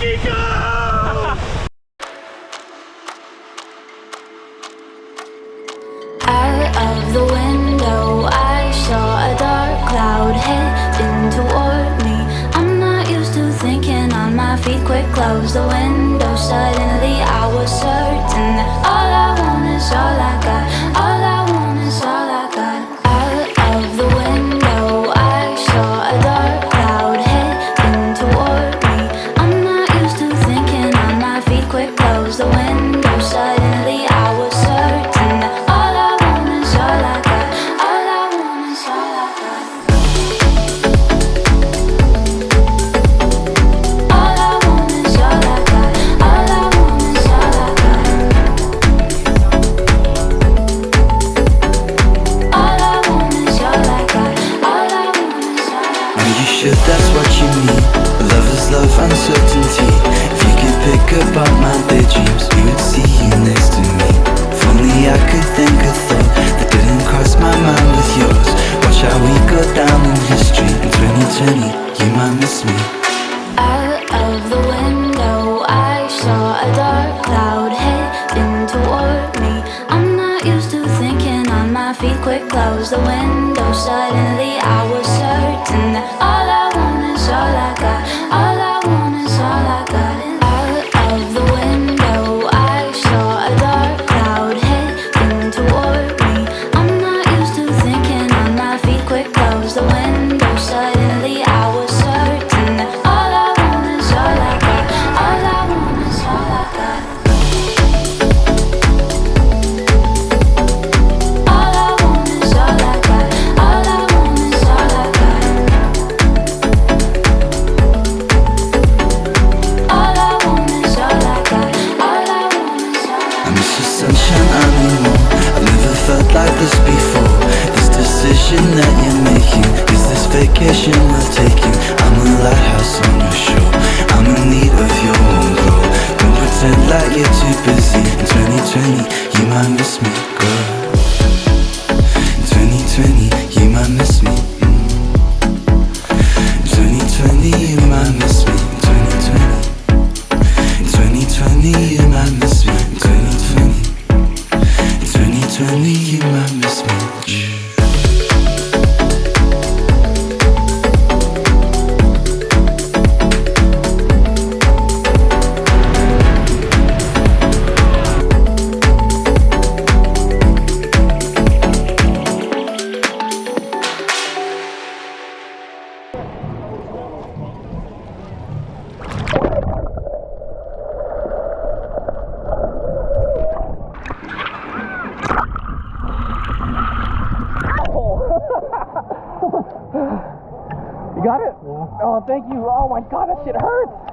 fucking go! Out of the window, I saw a dark cloud heading toward me. I'm not used to thinking on my feet. Quick, close the window. Suddenly, I was certain that all I want is all I got. All I want is all I got. Out of the window, I saw a dark cloud heading toward me. I'm not used to thinking on my feet. Quick, close the window. Suddenly, I was certain that all I want is all I got. All I want is all I got. All I want is all I got. All I want is all I got. All I want is all I got. All I want is all I got. Are you sure that's what you need? Love is love, uncertainty. If you could pick apart my daydreams, you would see you next to me. If only I could think a thought that didn't cross my mind with yours. Watch how we go down in history. In 2020, you might miss me. Out of the window, I saw a dark cloud heading toward me. I'm not used to thinking on my feet. Quick, close the window. Suddenly, I was certain that all I want is all I got. All I want is all I got. Out of the window, I saw a dark cloud heading toward me. I'm not used to thinking on my feet. Quick, close the window. Suddenly, I was certain that all I want is all I got. All I want is all I got. All I want is all I got. All I want is all I got. All I want is all I got. All I want is all I got. I miss the sunshine, I need more. I've never felt like this before. This decision that you're making, is this vacation worth taking? I'm a lighthouse on your shore. I'm in need of your warm glow. Don't pretend like you're too busy. In 2020, you might miss me, girl. In 2020, you might miss me. In 2020, you might miss me. In 2020. In 2020, you might miss me. In 2020. In 2020, you might miss me. You got it? Yeah. Oh, thank you. Oh my god, that shit hurts.